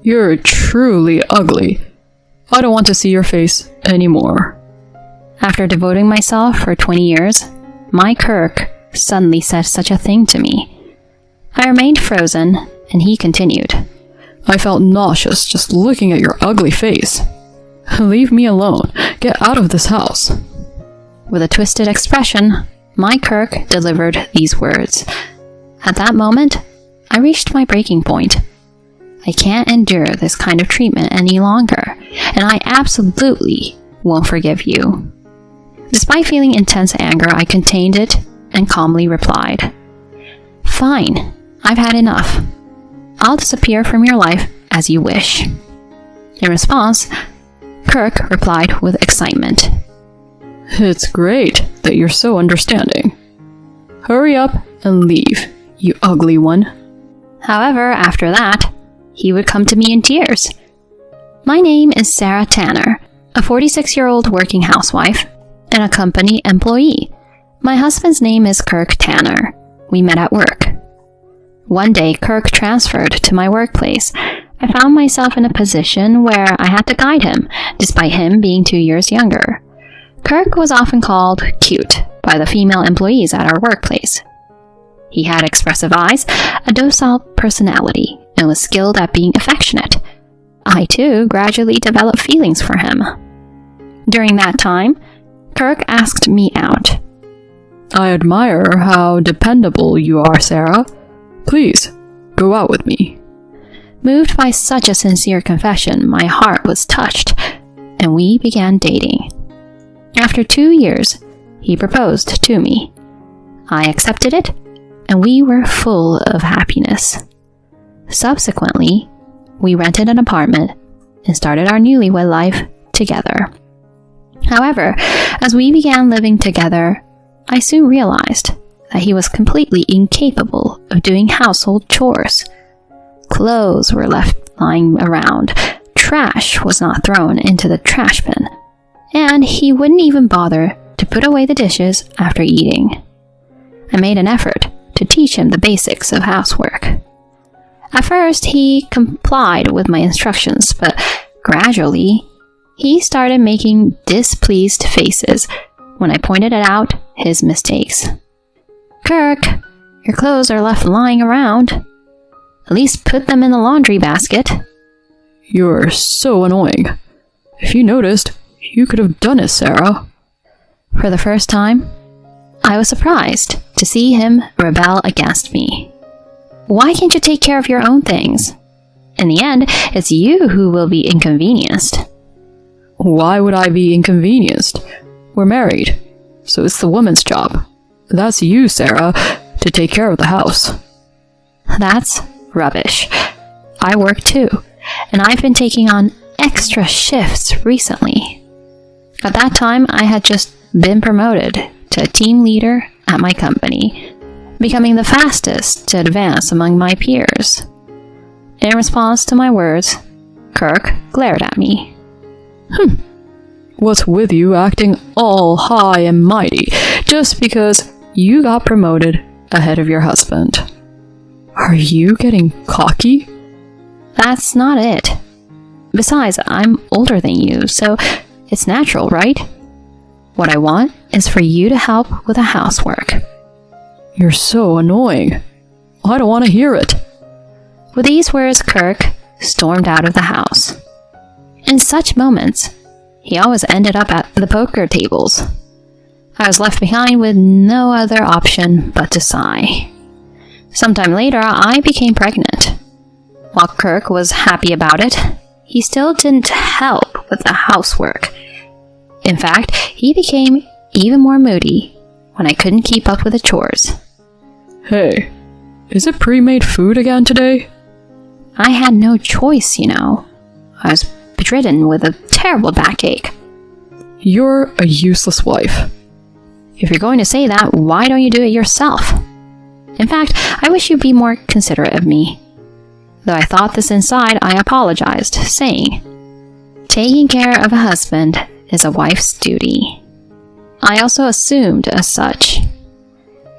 You're truly ugly. I don't want to see your face anymore. After devoting myself for 20 years, my Kirk suddenly said such a thing to me. I remained frozen, and he continued. I felt nauseous just looking at your ugly face. Leave me alone. Get out of this house. With a twisted expression, my Kirk delivered these words. At that moment, I reached my breaking point. I can't endure this kind of treatment any longer, and I absolutely won't forgive you. Despite feeling intense anger, I contained it and calmly replied, Fine, I've had enough. I'll disappear from your life as you wish. In response, Kirk replied with excitement. It's great that you're so understanding. Hurry up and leave, you ugly one. However, after that, he would come to me in tears. My name is Sarah Tanner, a 46-year-old working housewife and a company employee. My husband's name is Kirk Tanner. We met at work. One day, Kirk transferred to my workplace. I found myself in a position where I had to guide him, despite him being 2 years younger. Kirk was often called cute by the female employees at our workplace. He had expressive eyes, a docile personality, and was skilled at being affectionate. I, too, gradually developed feelings for him. During that time, Kirk asked me out. I admire how dependable you are, Sarah. Please, go out with me. Moved by such a sincere confession, my heart was touched, and we began dating. After 2 years, he proposed to me. I accepted it, and we were full of happiness. Subsequently, we rented an apartment and started our newlywed life together. However, as we began living together, I soon realized that he was completely incapable of doing household chores. Clothes were left lying around, trash was not thrown into the trash bin, and he wouldn't even bother to put away the dishes after eating. I made an effort to teach him the basics of housework. At first, he complied with my instructions, but gradually, he started making displeased faces when I pointed out his mistakes. Kirk, your clothes are left lying around. At least put them in the laundry basket. You're so annoying. If you noticed, you could have done it, Sarah. For the first time, I was surprised to see him rebel against me. Why can't you take care of your own things? In the end, it's you who will be inconvenienced. Why would I be inconvenienced? We're married, so it's the woman's job. That's you, Sarah, to take care of the house. That's rubbish. I work too, and I've been taking on extra shifts recently. At that time, I had just been promoted to a team leader at my company, becoming the fastest to advance among my peers. In response to my words, Kirk glared at me. What's with you acting all high and mighty just because you got promoted ahead of your husband? Are you getting cocky? That's not it. Besides, I'm older than you, so it's natural, right? What I want is for you to help with the housework. You're so annoying. I don't want to hear it. With these words, Kirk stormed out of the house. In such moments, he always ended up at the poker tables. I was left behind with no other option but to sigh. Sometime later, I became pregnant. While Kirk was happy about it, he still didn't help with the housework. In fact, he became even more moody when I couldn't keep up with the chores. Hey, is it pre-made food again today? I had no choice, you know. I was bedridden with a terrible backache. You're a useless wife. If you're going to say that, why don't you do it yourself? In fact, I wish you'd be more considerate of me. Though I thought this inside, I apologized, saying, taking care of a husband is a wife's duty. I also assumed as such.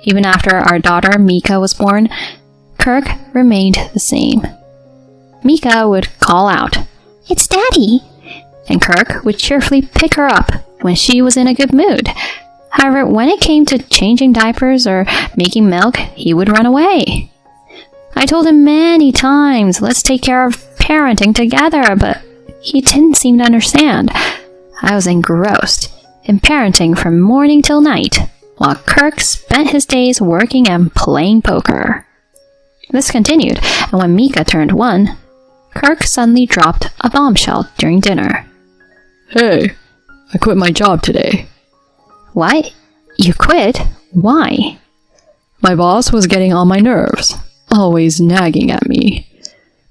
Even after our daughter Mika was born, Kirk remained the same. Mika would call out, "It's Daddy!" and Kirk would cheerfully pick her up when she was in a good mood. However, when it came to changing diapers or making milk, he would run away. I told him many times, let's take care of parenting together, but he didn't seem to understand. I was engrossed in parenting from morning till night, while Kirk spent his days working and playing poker. This continued, and when Mika turned 1, Kirk suddenly dropped a bombshell during dinner. Hey, I quit my job today. What? You quit? Why? My boss was getting on my nerves, always nagging at me.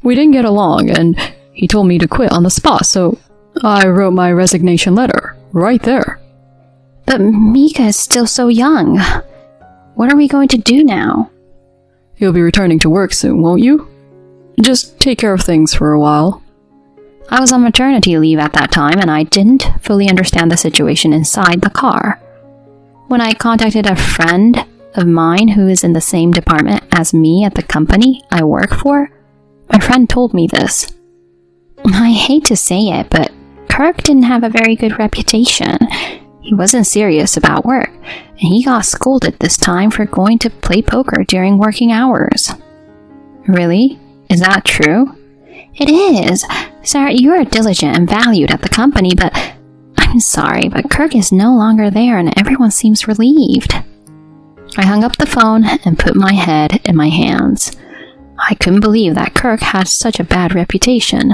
We didn't get along, and he told me to quit on the spot, so I wrote my resignation letter right there. But Mika is still so young. What are we going to do now? You'll be returning to work soon, won't you? Just take care of things for a while. I was on maternity leave at that time, and I didn't fully understand the situation inside the car. When I contacted a friend of mine who is in the same department as me at the company I work for, my friend told me this. I hate to say it, but Kirk didn't have a very good reputation. He wasn't serious about work, and he got scolded this time for going to play poker during working hours. Really? Is that true? It is. Sarah, you are diligent and valued at the company, but I'm sorry, but Kirk is no longer there and everyone seems relieved. I hung up the phone and put my head in my hands. I couldn't believe that Kirk had such a bad reputation.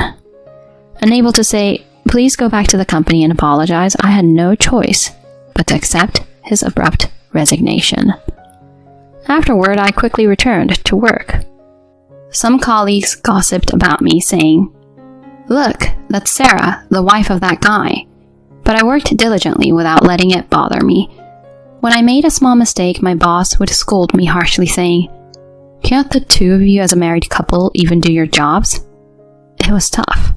Unable to say, please go back to the company and apologize, I had no choice but to accept his abrupt resignation. Afterward, I quickly returned to work. Some colleagues gossiped about me, saying, "Look, that's Sarah, the wife of that guy." But I worked diligently without letting it bother me. When I made a small mistake, my boss would scold me harshly, saying, "Can't the two of you as a married couple even do your jobs?" It was tough.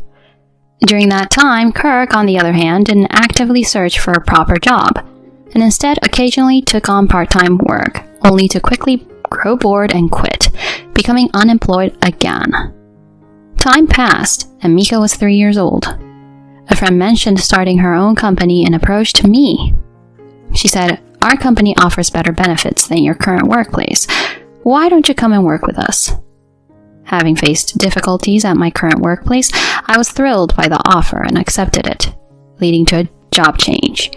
During that time, Kirk, on the other hand, didn't actively search for a proper job, and instead occasionally took on part-time work, only to quickly grow bored and quit, becoming unemployed again. Time passed, and Mika was 3 years old. A friend mentioned starting her own company and approached me. She said, "Our company offers better benefits than your current workplace. Why don't you come and work with us?" Having faced difficulties at my current workplace, I was thrilled by the offer and accepted it, leading to a job change.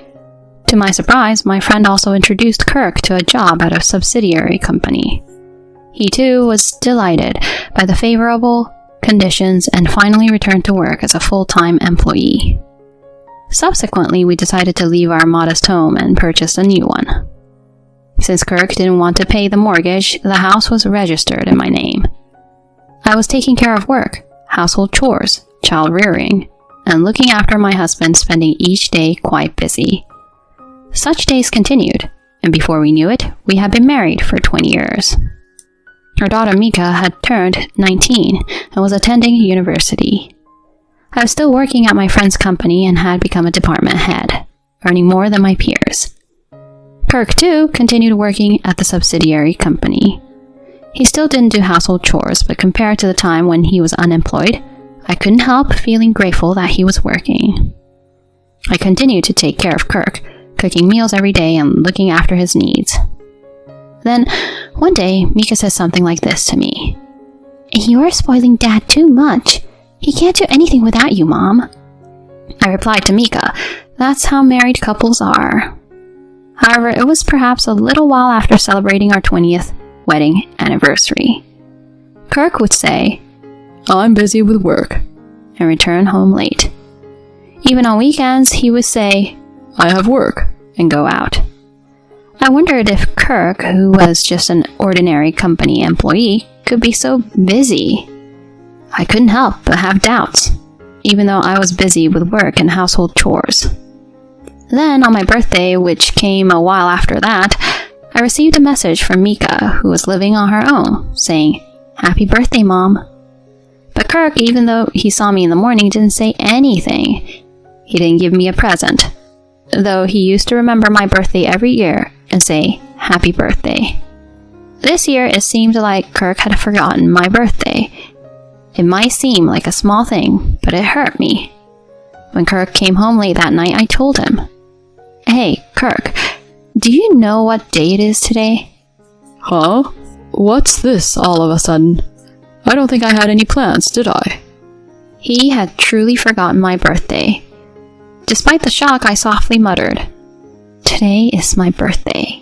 To my surprise, my friend also introduced Kirk to a job at a subsidiary company. He too was delighted by the favorable conditions and finally returned to work as a full-time employee. Subsequently, we decided to leave our modest home and purchase a new one. Since Kirk didn't want to pay the mortgage, the house was registered in my name. I was taking care of work, household chores, child rearing, and looking after my husband, spending each day quite busy. Such days continued, and before we knew it, we had been married for 20 years. Our daughter Mika had turned 19 and was attending university. I was still working at my friend's company and had become a department head, earning more than my peers. Kirk, too, continued working at the subsidiary company. He still didn't do household chores, but compared to the time when he was unemployed, I couldn't help feeling grateful that he was working. I continued to take care of Kirk, cooking meals every day and looking after his needs. Then, one day, Mika says something like this to me. "You're spoiling Dad too much. He can't do anything without you, Mom." I replied to Mika, "That's how married couples are." However, it was perhaps a little while after celebrating our 20th wedding anniversary. Kirk would say, I'm busy with work, and return home late. Even on weekends, he would say, I have work, and go out. I wondered if Kirk, who was just an ordinary company employee, could be so busy. I couldn't help but have doubts, even though I was busy with work and household chores. Then, on my birthday, which came a while after that, I received a message from Mika, who was living on her own, saying, "Happy birthday, Mom." But Kirk, even though he saw me in the morning, didn't say anything. He didn't give me a present, though he used to remember my birthday every year and say, "Happy birthday." This year, it seemed like Kirk had forgotten my birthday. It might seem like a small thing, but it hurt me. When Kirk came home late that night, I told him, "Hey, Kirk, do you know what day it is today?" Huh? What's this all of a sudden? I don't think I had any plans, did I? He had truly forgotten my birthday. Despite the shock, I softly muttered, "Today is my birthday."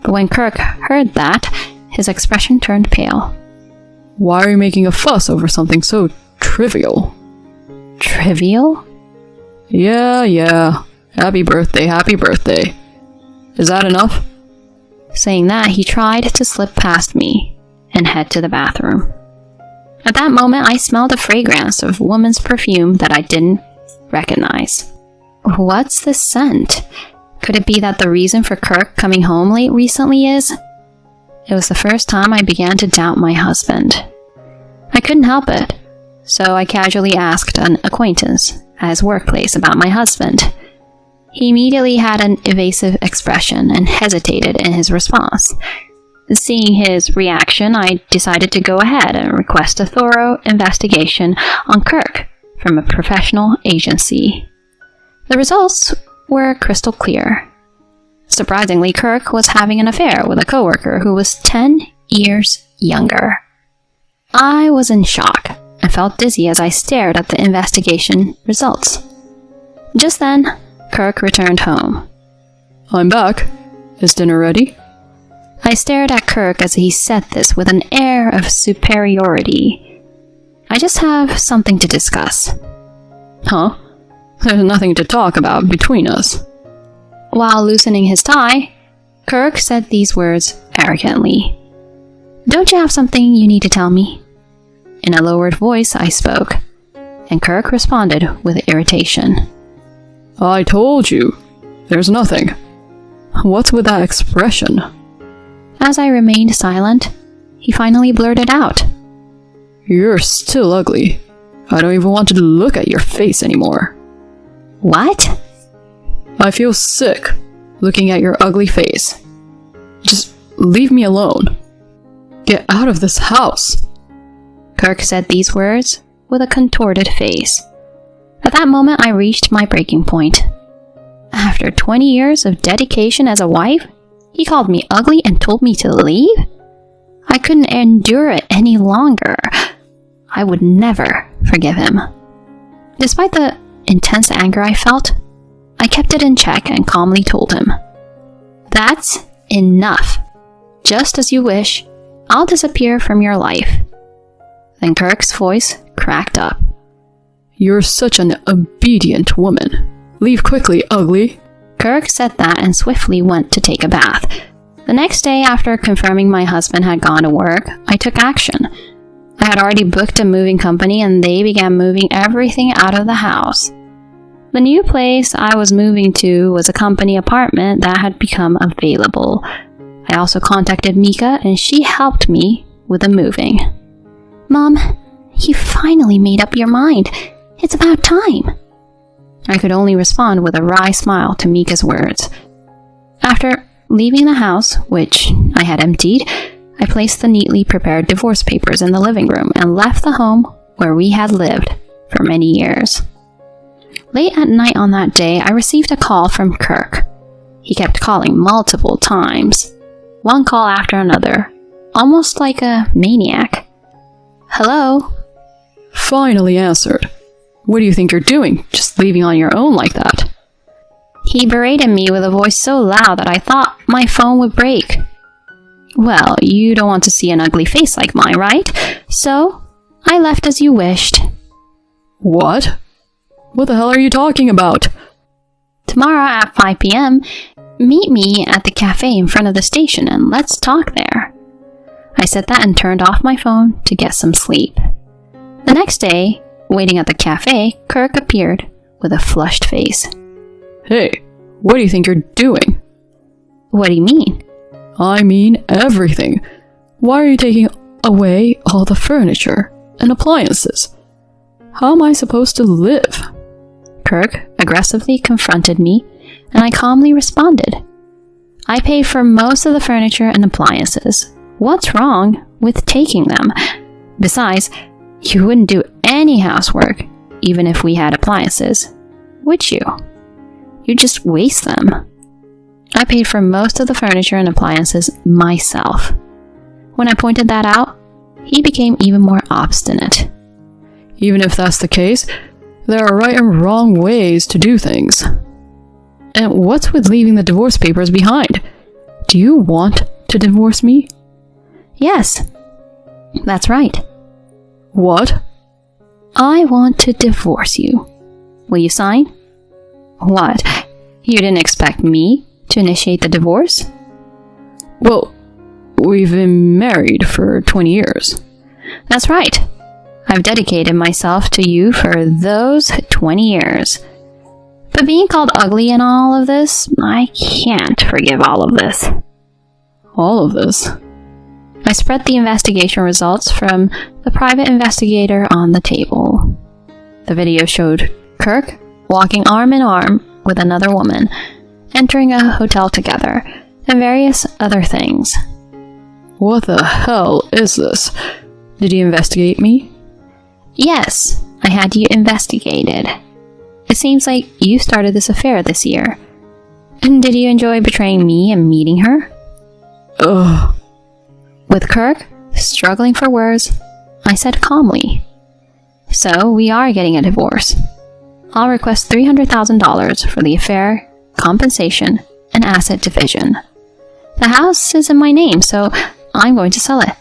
But when Kirk heard that, his expression turned pale. Why are you making a fuss over something so trivial? Trivial? Yeah. Happy birthday, happy birthday. Is that enough? Saying that, he tried to slip past me and head to the bathroom. At that moment, I smelled a fragrance of woman's perfume that I didn't recognize. What's this scent? Could it be that the reason for Kirk coming home late recently is? It was the first time I began to doubt my husband. I couldn't help it, so I casually asked an acquaintance at his workplace about my husband. He immediately had an evasive expression and hesitated in his response. Seeing his reaction, I decided to go ahead and request a thorough investigation on Kirk from a professional agency. The results were crystal clear. Surprisingly, Kirk was having an affair with a coworker who was 10 years younger. I was in shock and felt dizzy as I stared at the investigation results. Just then, Kirk returned home. I'm back. Is dinner ready? I stared at Kirk as he said this with an air of superiority. I just have something to discuss. Huh? There's nothing to talk about between us. While loosening his tie, Kirk said these words arrogantly. "Don't you have something you need to tell me?" In a lowered voice, I spoke, and Kirk responded with irritation. I told you. There's nothing. What's with that expression? As I remained silent, he finally blurted out, You're still ugly. I don't even want to look at your face anymore. "What?" I feel sick looking at your ugly face. Just leave me alone. Get out of this house. Kirk said these words with a contorted face. At that moment, I reached my breaking point. After 20 years of dedication as a wife, he called me ugly and told me to leave? I couldn't endure it any longer. I would never forgive him. Despite the intense anger I felt, I kept it in check and calmly told him, "That's enough. Just as you wish, I'll disappear from your life." Then Kirk's voice cracked up. You're such an obedient woman. Leave quickly, ugly. Kirk said that and swiftly went to take a bath. The next day, after confirming my husband had gone to work, I took action. I had already booked a moving company and they began moving everything out of the house. The new place I was moving to was a company apartment that had become available. I also contacted Mika and she helped me with the moving. "Mom, you finally made up your mind. It's about time." I could only respond with a wry smile to Mika's words. After leaving the house, which I had emptied, I placed the neatly prepared divorce papers in the living room and left the home where we had lived for many years. Late at night on that day, I received a call from Kirk. He kept calling multiple times, one call after another, almost like a maniac. "Hello?" Finally answered. What do you think you're doing, just leaving on your own like that? He berated me with a voice so loud that I thought my phone would break. "Well, you don't want to see an ugly face like mine, right? So, I left as you wished." What? What the hell are you talking about? "Tomorrow at 5 p.m., meet me at the cafe in front of the station and let's talk there." I said that and turned off my phone to get some sleep. The next day, waiting at the cafe, Kirk appeared with a flushed face. Hey, what do you think you're doing? "What do you mean?" I mean everything. Why are you taking away all the furniture and appliances? How am I supposed to live? Kirk aggressively confronted me, and I calmly responded, "I pay for most of the furniture and appliances. What's wrong with taking them? Besides, You wouldn't do any housework, even if we had appliances, would you? You'd just waste them. I paid for most of the furniture and appliances myself. When I pointed that out, he became even more obstinate. Even if that's the case, there are right and wrong ways to do things. And what's with leaving the divorce papers behind? Do you want to divorce me? Yes, that's right. What? I want to divorce you. Will you sign? What? You didn't expect me to initiate the divorce? Well, we've been married for 20 years. That's right. I've dedicated myself to you for those 20 years. But being called ugly in all of this, I can't forgive all of this. All of this? I spread the investigation results from the private investigator on the table. The video showed Kirk walking arm in arm with another woman, entering a hotel together, and various other things. What the hell is this? Did he investigate me? Yes, I had you investigated. It seems like you started this affair this year. And did you enjoy betraying me and meeting her? Ugh. With Kirk struggling for words, I said calmly, "So we are getting a divorce. I'll request $300,000 for the affair, compensation, and asset division. The house is in my name, so I'm going to sell it.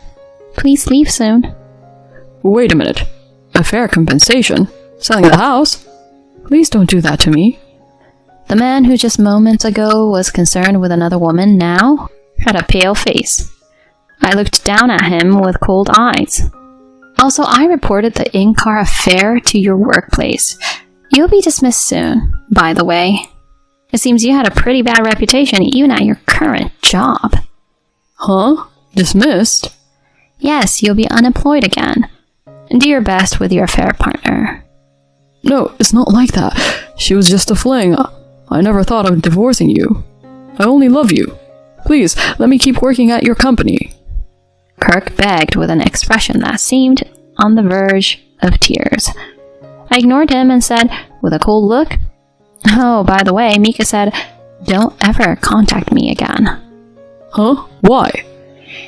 Please leave soon." Wait a minute. A fair compensation? Selling the house? Please don't do that to me. The man who just moments ago was concerned with another woman now had a pale face. I looked down at him with cold eyes. Also, I reported the in-car affair to your workplace. You'll be dismissed soon, by the way. It seems you had a pretty bad reputation even at your current job. Huh? Dismissed? Yes, you'll be unemployed again. Do your best with your affair partner. No, it's not like that. She was just a fling. I never thought of divorcing you. I only love you. Please, let me keep working at your company. Kirk begged with an expression that seemed on the verge of tears. I ignored him and said, with a cold look, "Oh, by the way, Mika said, don't ever contact me again." Huh? Why?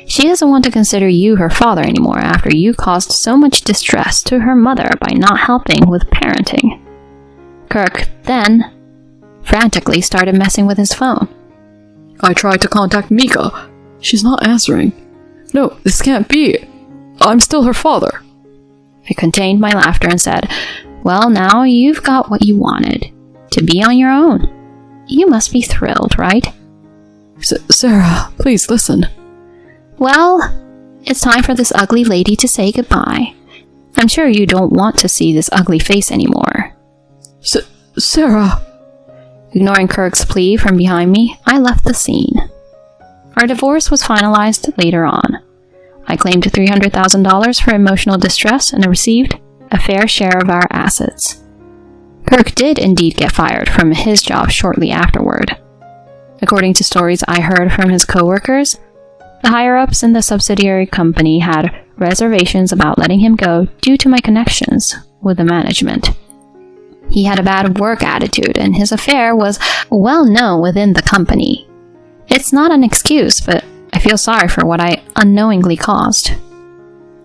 She doesn't want to consider you her father anymore after you caused so much distress to her mother by not helping with parenting. Kirk then frantically started messing with his phone. I tried to contact Mika. She's not answering. No, this can't be. I'm still her father. I contained my laughter and said, "Well, now you've got what you wanted. To be on your own. You must be thrilled, right?" Sarah, please listen. Well, it's time for this ugly lady to say goodbye. I'm sure you don't want to see this ugly face anymore. Sarah. Ignoring Kirk's plea from behind me, I left the scene. Our divorce was finalized later on. I claimed $300,000 for emotional distress and received a fair share of our assets. Kirk did indeed get fired from his job shortly afterward. According to stories I heard from his coworkers, the higher-ups in the subsidiary company had reservations about letting him go due to my connections with the management. He had a bad work attitude, and his affair was well known within the company. It's not an excuse, but I feel sorry for what I unknowingly caused.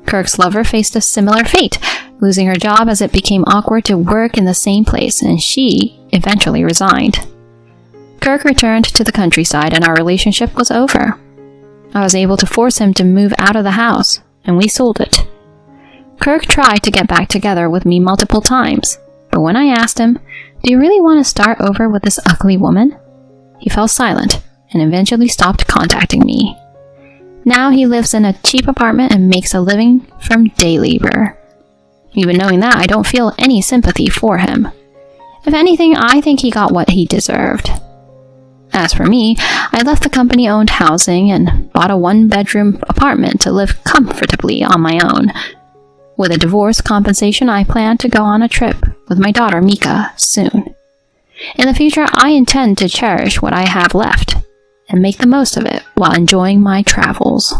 Kirk's lover faced a similar fate, losing her job as it became awkward to work in the same place, and she eventually resigned. Kirk returned to the countryside, and our relationship was over. I was able to force him to move out of the house, and we sold it. Kirk tried to get back together with me multiple times, but when I asked him, "Do you really want to start over with this ugly woman?" he fell silent and eventually stopped contacting me. Now he lives in a cheap apartment and makes a living from day labor. Even knowing that, I don't feel any sympathy for him. If anything, I think he got what he deserved. As for me, I left the company-owned housing and bought a one-bedroom apartment to live comfortably on my own. With a divorce compensation, I plan to go on a trip with my daughter Mika soon. In the future, I intend to cherish what I have left and make the most of it while enjoying my travels.